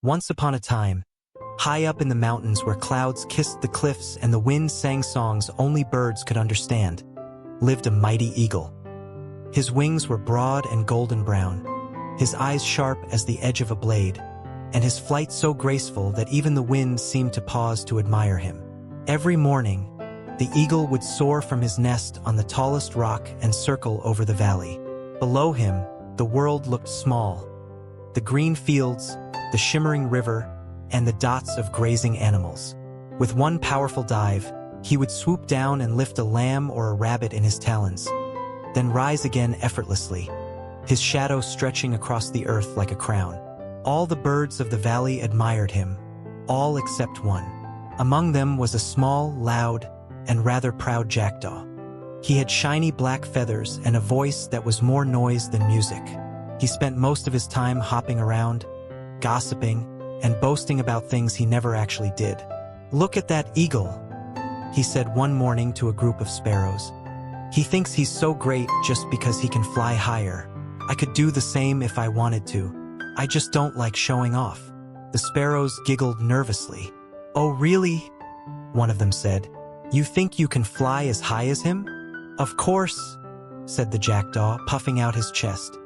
Once upon a time, high up in the mountains where clouds kissed the cliffs and the wind sang songs only birds could understand, lived a mighty eagle. His wings were broad and golden brown, his eyes sharp as the edge of a blade, and his flight so graceful that even the wind seemed to pause to admire him. Every morning, the eagle would soar from his nest on the tallest rock and circle over the valley. Below him, the world looked small. The green fields, the shimmering river, and the dots of grazing animals. With one powerful dive, he would swoop down and lift a lamb or a rabbit in his talons, then rise again effortlessly, his shadow stretching across the earth like a crown. All the birds of the valley admired him, all except one. Among them was a small, loud, and rather proud jackdaw. He had shiny black feathers and a voice that was more noise than music. He spent most of his time hopping around, gossiping, and boasting about things he never actually did. "Look at that eagle," he said one morning to a group of sparrows. "He thinks he's so great just because he can fly higher. I could do the same if I wanted to. I just don't like showing off." The sparrows giggled nervously. "Oh, really?" one of them said. "You think you can fly as high as him?" "Of course," said the jackdaw, puffing out his chest.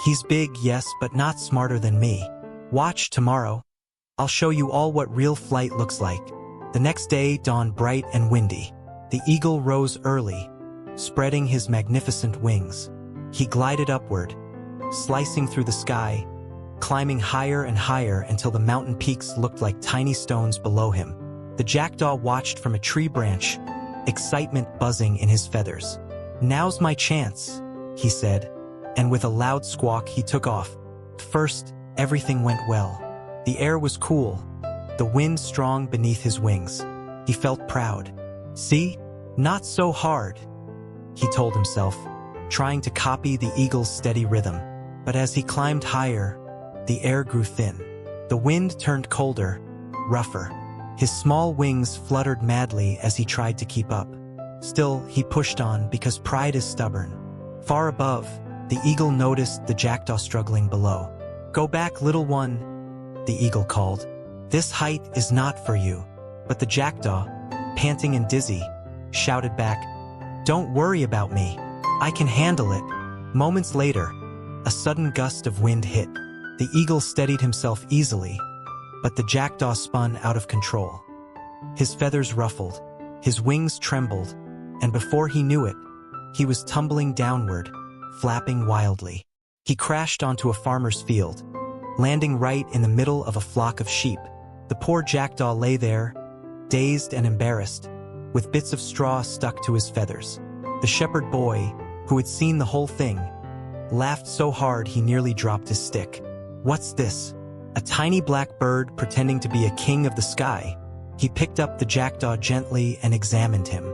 "He's big, yes, but not smarter than me. Watch tomorrow. I'll show you all what real flight looks like." The next day dawned bright and windy. The eagle rose early, spreading his magnificent wings. He glided upward, slicing through the sky, climbing higher and higher until the mountain peaks looked like tiny stones below him. The jackdaw watched from a tree branch, excitement buzzing in his feathers. "Now's my chance," he said, and with a loud squawk he took off. First, everything went well. The air was cool, the wind strong beneath his wings. He felt proud. "See? Not so hard," he told himself, trying to copy the eagle's steady rhythm. But as he climbed higher, the air grew thin. The wind turned colder, rougher. His small wings fluttered madly as he tried to keep up. Still, he pushed on because pride is stubborn. Far above, the eagle noticed the jackdaw struggling below. "Go back, little one," the eagle called. "This height is not for you." But the jackdaw, panting and dizzy, shouted back, "Don't worry about me. I can handle it." Moments later, a sudden gust of wind hit. The eagle steadied himself easily, but the jackdaw spun out of control. His feathers ruffled, his wings trembled, and before he knew it, he was tumbling downward, flapping wildly. He crashed onto a farmer's field, landing right in the middle of a flock of sheep. The poor jackdaw lay there, dazed and embarrassed, with bits of straw stuck to his feathers. The shepherd boy, who had seen the whole thing, laughed so hard he nearly dropped his stick. "What's this? A tiny black bird pretending to be a king of the sky?" He picked up the jackdaw gently and examined him.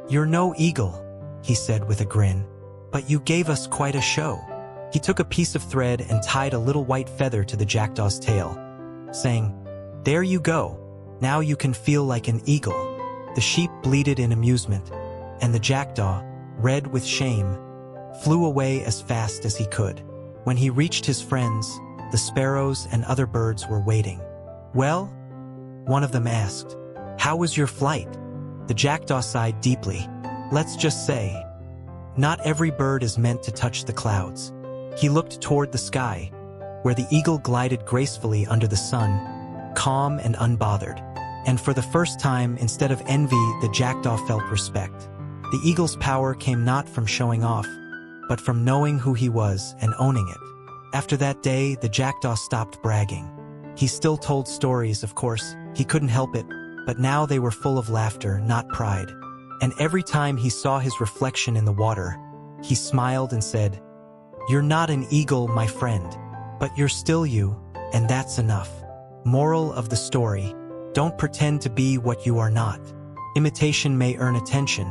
"You're no eagle," he said with a grin, "but you gave us quite a show." He took a piece of thread and tied a little white feather to the jackdaw's tail, saying, "There you go. Now you can feel like an eagle." The sheep bleated in amusement, and the jackdaw, red with shame, flew away as fast as he could. When he reached his friends, the sparrows and other birds were waiting. "Well?" one of them asked. "How was your flight?" The jackdaw sighed deeply. "Let's just say, not every bird is meant to touch the clouds." He looked toward the sky, where the eagle glided gracefully under the sun, calm and unbothered. And for the first time, instead of envy, the jackdaw felt respect. The eagle's power came not from showing off, but from knowing who he was and owning it. After that day, the jackdaw stopped bragging. He still told stories, of course, he couldn't help it, but now they were full of laughter, not pride. And every time he saw his reflection in the water, he smiled and said, "You're not an eagle, my friend, but you're still you, and that's enough." Moral of the story: don't pretend to be what you are not. Imitation may earn attention,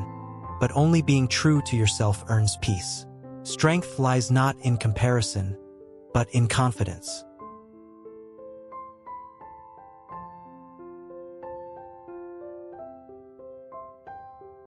but only being true to yourself earns peace. Strength lies not in comparison, but in confidence.